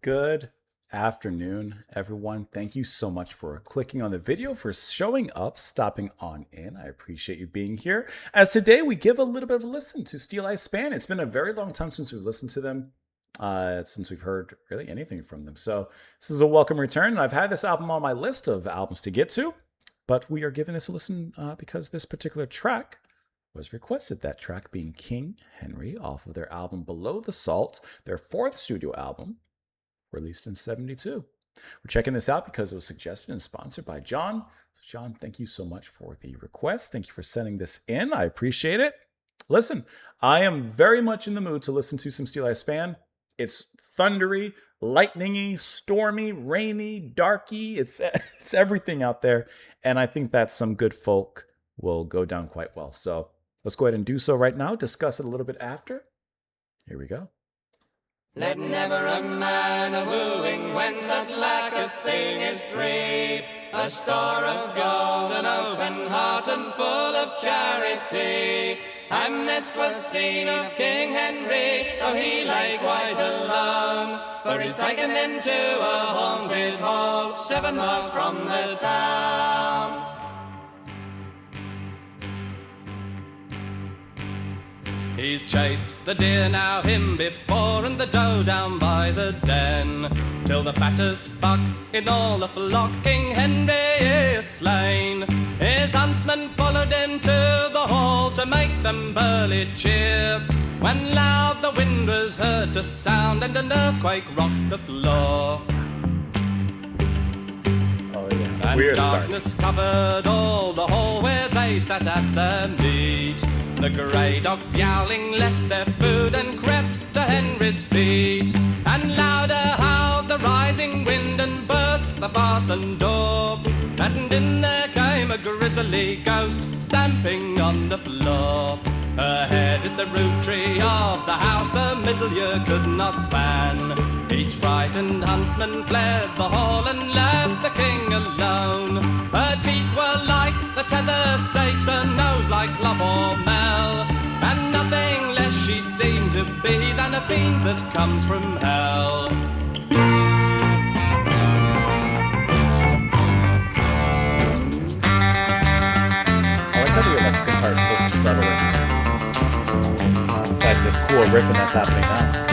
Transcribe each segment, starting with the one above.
Good afternoon, everyone. Thank you so much for clicking on the video, for showing up, stopping on in. I appreciate you being here. As today we give a little bit of a listen to Steeleye Span. It's been a very long time since we've listened to them, since we've heard really anything from them. So this is a welcome return. I've had this album on my list of albums to get to, but we are giving this a listen because this particular track was requested. That track being King Henry off of their album Below the Salt, their fourth studio album, released in '72. We're checking this out because it was suggested and sponsored by John. So John, thank you so much for the request. Thank you for sending this in. I appreciate it. Listen, I am very much in the mood to listen to some Steeleye Span. It's thundery, lightningy, stormy, rainy, darky. It's everything out there. And I think that some good folk will go down quite well. So let's go ahead and do so right now. Discuss it a little bit after. Here we go. Let never a man a wooing when that lacketh thing is free. A store of gold, an open heart, and full of charity. And this was seen of King Henry, though he lay quite alone. For he's taken into a haunted hall, 7 miles from the town. He's chased the deer, now him before, and the doe down by the den, till the fattest buck in all the flock, King Henry is slain. His huntsmen followed him to the hall to make them burly cheer, when loud the wind was heard to sound, and an earthquake rocked the floor. Oh yeah, and darkness covered all the hall where they sat at their meat. The grey dogs yowling left their food and crept to Henry's feet. And louder howled the rising wind and burst the fastened door. And in there came a grisly ghost stamping on the floor. Her head hit the roof tree of the house a middle year could not span. Each frightened huntsman fled the hall and left the king alone. Her teeth were like the tether stakes, her nose like love or mel, and nothing less she seemed to be than a fiend that comes from hell. I like how the electric guitar is so subtle in here. Besides this cool riffing that's happening now.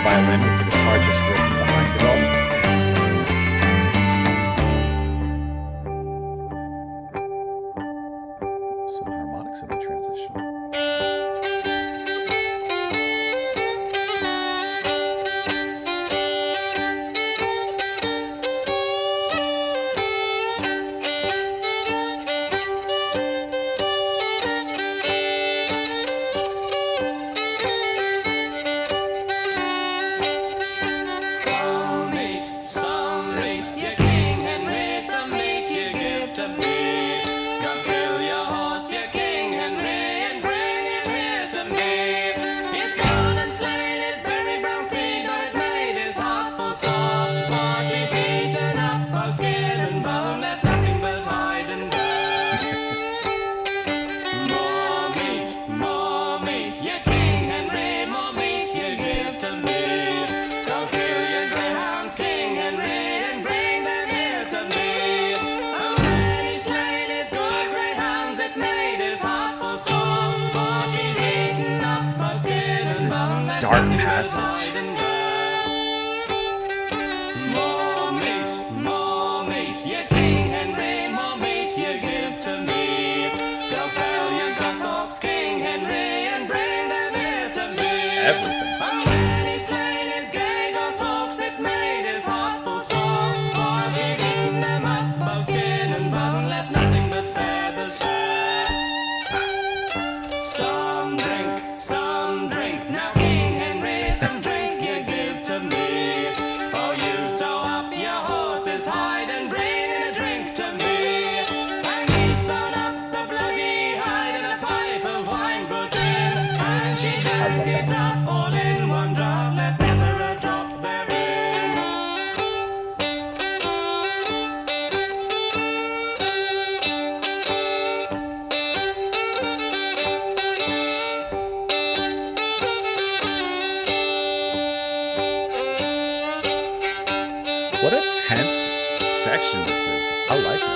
Violin with the guitar just ripping behind it all. Some harmonics in the transition. Dark passage. More meat, you King Henry, more meat you give to me. Go fell your goshawks, King Henry, and bring them here to me. Everything. And when he slain his gay goshawks, it made his heart full sore. For she'd eaten them up, both skin and bone, left nothing but feathers bare. Some drink, now King Henry, some drink. What a tense section this is. I like it.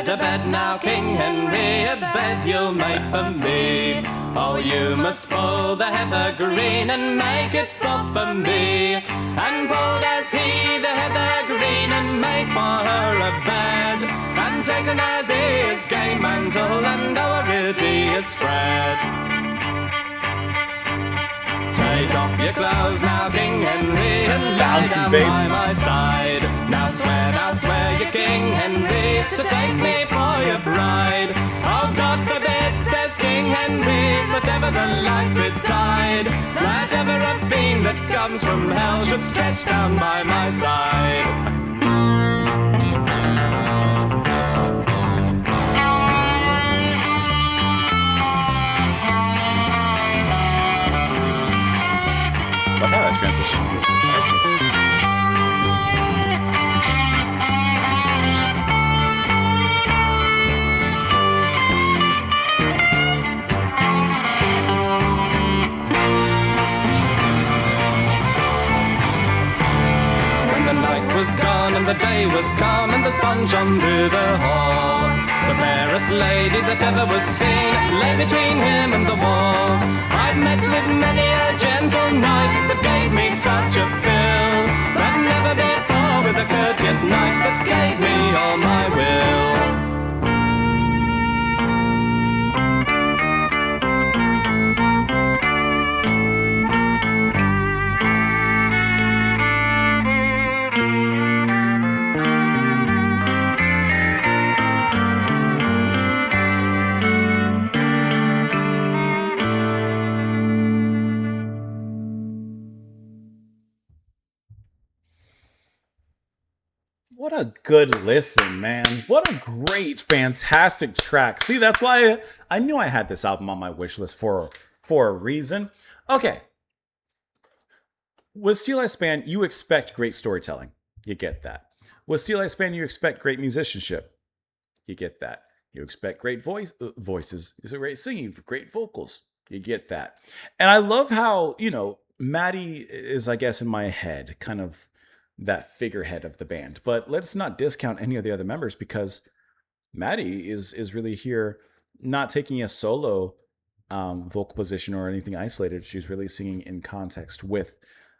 A bed now, King Henry, a bed you'll make for me. Oh, you must pull the heather green and make it soft for me. And pull as he the heather green and make for her a bed. And taken as his gay mantle and already is spread. Take off your clothes now, King Henry, and lie down by my side. Now swear, you King Henry, to take me for your bride. Oh, God forbid, says King Henry, that ever the light betide, that ever a fiend that comes from hell should stretch down by my side. Love how that transitions to this guitar solo. When the night was gone and the day was calm and the sun shone through the hall, the fairest lady that ever was seen lay between him and the wall. I've met with many a gentle knight that gave me such a fill, but never before with a courteous knight that gave me all my will. What a good listen, man. What a great, fantastic track. See, that's why I knew I had this album on my wish list for a reason. Okay. With Steeleye Span, you expect great storytelling. You get that. With Steeleye Span, you expect great musicianship. You get that. You expect great voices. You great singing, great vocals. You get that. And I love how, Maddie is, I guess, in my head, kind of that figurehead of the band. But let's not discount any of the other members, because Maddie is really here, not taking a solo vocal position or anything isolated. She's really singing in context with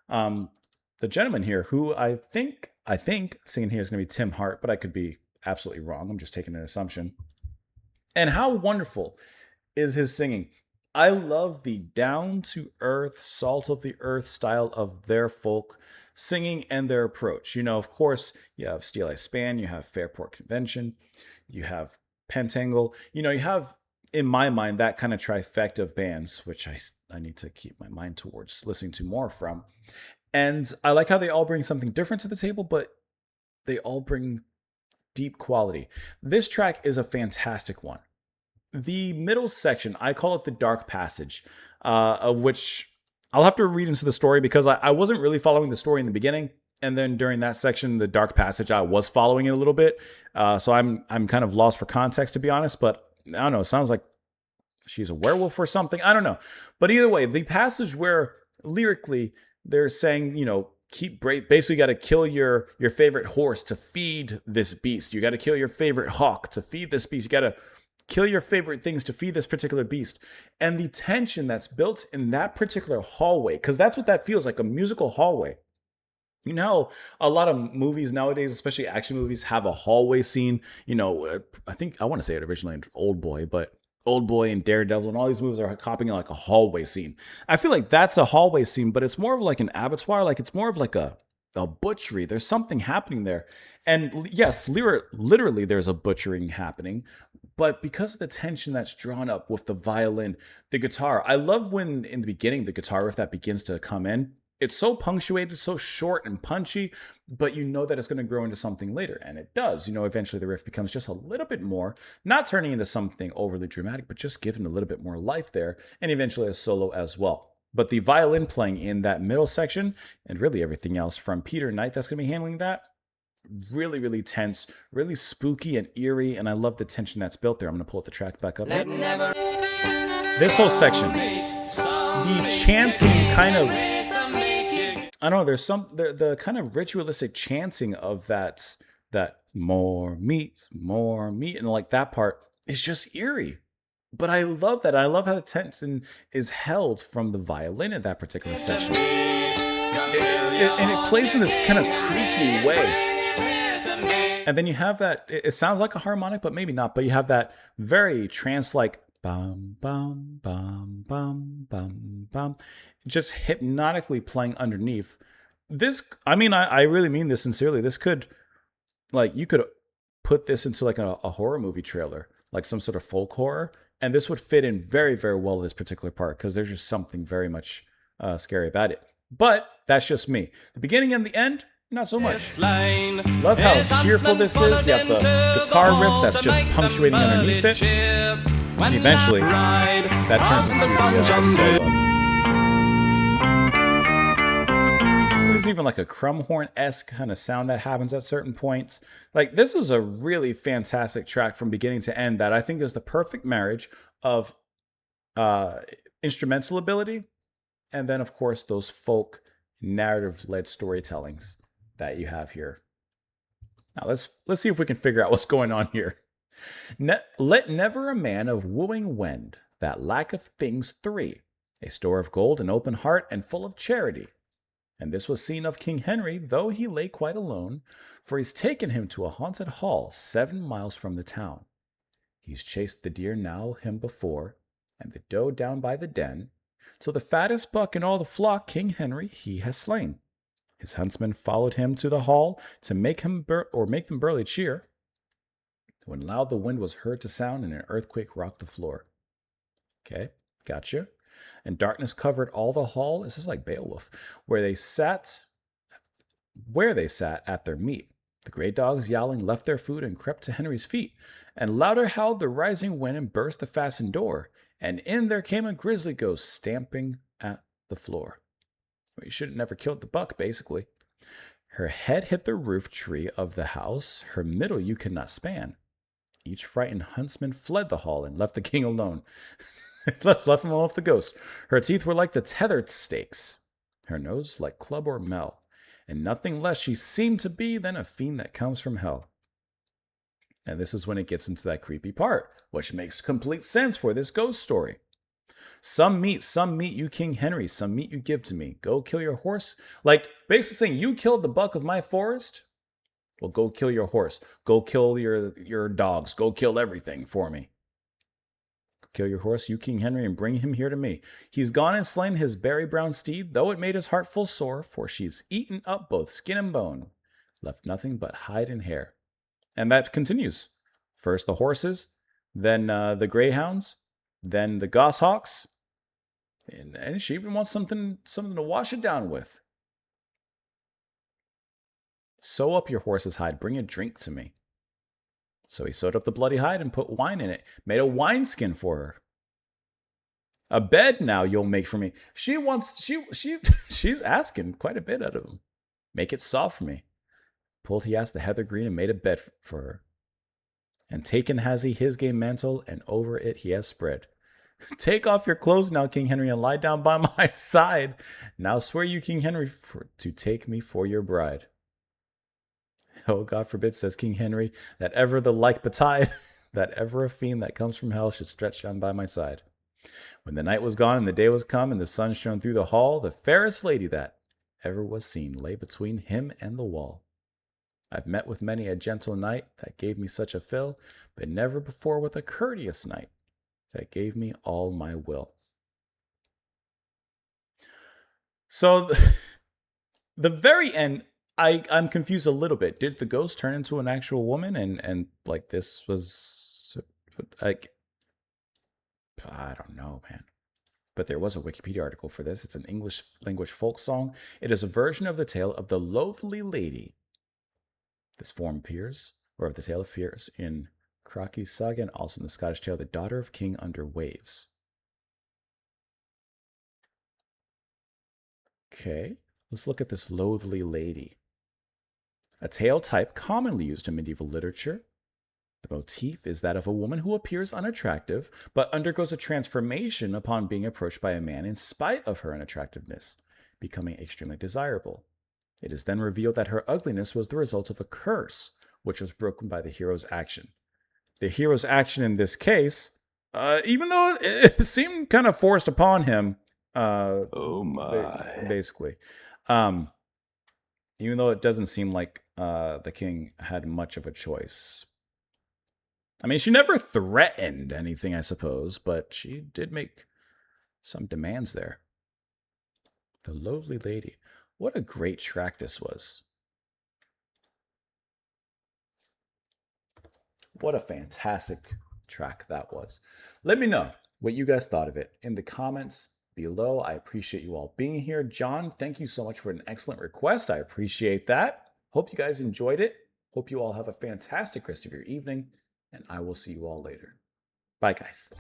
the gentleman here, who I think singing here is going to be Tim Hart, but I could be absolutely wrong. I'm just taking an assumption. And how wonderful is his singing. I love the down-to-earth, salt-of-the-earth style of their folk singing and their approach. Of course, you have Steeleye Span, you have Fairport Convention, you have Pentangle. You have, in my mind, that kind of trifecta of bands, which I need to keep my mind towards listening to more from. And I like how they all bring something different to the table, but they all bring deep quality. This track is a fantastic one. The middle section, I call it the Dark Passage, of which I'll have to read into the story, because I wasn't really following the story in the beginning. And then during that section, the Dark Passage, I was following it a little bit. So I'm kind of lost for context, to be honest. But I don't know, it sounds like she's a werewolf or something. I don't know. But either way, the passage where lyrically they're saying, keep brave. Basically, you got to kill your favorite horse to feed this beast. You got to kill your favorite hawk to feed this beast. You got to kill your favorite things to feed this particular beast. And the tension that's built in that particular hallway, because that's what that feels like, a musical hallway. A lot of movies nowadays, especially action movies, have a hallway scene. I think I want to say it originally in Old Boy, but Old Boy and Daredevil and all these movies are copying like a hallway scene. I feel like that's a hallway scene, but it's more of like an abattoir. Like it's more of like a butchery. There's something happening there. And yes, literally there's a butchering happening, But because of the tension that's drawn up with the violin, the guitar, I love when in the beginning the guitar riff that begins to come in. It's so punctuated, so short and punchy, but you know that it's going to grow into something later. And it does. Eventually the riff becomes just a little bit more, not turning into something overly dramatic, but just giving a little bit more life there, and eventually a solo as well. But the violin playing in that middle section, and really everything else from Peter Knight that's going to be handling that, really, really tense, really spooky and eerie, and I love the tension that's built there. I'm going to pull up the track back up. This whole section, the chanting kind of, I don't know, there's the kind of ritualistic chanting of that more meat, and like that part is just eerie. But I love that. I love how the tension is held from the violin in that particular section. And it plays in this kind of creaky way. And then you have that, it sounds like a harmonic, but maybe not. But you have that very trance-like bum, bum, bum, bum, bum, bum, just hypnotically playing underneath. This, I really mean this sincerely. This could, you could put this into like a horror movie trailer, like some sort of folk horror. And this would fit in very, very well in this particular part because there's just something very much scary about it. But that's just me. The beginning and the end, not so much. Love how cheerful this is. You have the guitar riff that's just punctuating underneath it. And eventually, that turns into the solo. There's even like a crumhorn-esque kind of sound that happens at certain points. This is a really fantastic track from beginning to end that I think is the perfect marriage of instrumental ability and then, of course, those folk narrative-led storytellings that you have here. Now, let's see if we can figure out what's going on here. Let never a man of wooing wend that lacketh things three, a store of gold, an open heart, and full of charity. And this was seen of King Henry, though he lay quite alone, for he's taken him to a haunted hall 7 miles from the town. He's chased the deer now him before, and the doe down by the den, till the fattest buck in all the flock King Henry he has slain. His huntsmen followed him to the hall to make them burly cheer, when loud the wind was heard to sound and an earthquake rocked the floor. Okay, gotcha. And darkness covered all the hall. This is like Beowulf, where they sat at their meat. The grey dogs yowling left their food and crept to Henry's feet, and louder howled the rising wind and burst the fastened door, and in there came a grisly ghost stamping at the floor. Well, you should have never killed the buck, basically. Her head hit the roof tree of the house, her middle you could not span. Each frightened huntsman fled the hall and left the king alone. Left him alone with the ghost. Her teeth were like the tethered stakes, her nose like club or mel, and nothing less she seemed to be than a fiend that comes from hell. And this is when it gets into that creepy part, which makes complete sense for this ghost story. Some meat you, King Henry, some meat you give to me. Go kill your horse. Basically saying, you killed the buck of my forest? Well, go kill your horse. Go kill your dogs. Go kill everything for me. Kill your horse, you King Henry, and bring him here to me. He's gone and slain his berry brown steed, though it made his heart full sore, for she's eaten up both skin and bone, left nothing but hide and hair. And that continues. First the horses, then the greyhounds, then the goshawks, and she even wants something to wash it down with. Sew up your horse's hide, bring a drink to me. So he sewed up the bloody hide and put wine in it, made a wineskin for her. A bed now you'll make for me. She's asking quite a bit out of him. Make it soft for me. Pulled he asked the heather green and made a bed for her. And taken has he his gay mantle, and over it he has spread. Take off your clothes now, King Henry, and lie down by my side. Now swear you, King Henry, to take me for your bride. Oh, God forbid, says King Henry, that ever the like betide, that ever a fiend that comes from hell should stretch down by my side. When the night was gone and the day was come, and the sun shone through the hall, the fairest lady that ever was seen lay between him and the wall. I've met with many a gentle knight that gave me such a fill, but never before with a courteous knight that gave me all my will. So the very end, I'm confused a little bit. Did the ghost turn into an actual woman and this was Like, I don't know, man. But there was a Wikipedia article for this. It's an English language folk song. It is a version of the tale of the Loathly Lady. This form appears, or of the tale appears, in Crocky's Saga and also in the Scottish tale The Daughter of King Under Waves. Okay, let's look at this Loathly Lady. A tale type commonly used in medieval literature. The motif is that of a woman who appears unattractive, but undergoes a transformation upon being approached by a man in spite of her unattractiveness, becoming extremely desirable. It is then revealed that her ugliness was the result of a curse, which was broken by the hero's action. The hero's action in this case, even though it seemed kind of forced upon him, Oh my. basically, even though it doesn't seem like the king had much of a choice. I mean, she never threatened anything, I suppose, but she did make some demands there. The Lovely Lady. What a great track this was. What a fantastic track that was. Let me know what you guys thought of it in the comments below. I appreciate you all being here. John, thank you so much for an excellent request. I appreciate that. Hope you guys enjoyed it. Hope you all have a fantastic rest of your evening, and I will see you all later. Bye, guys.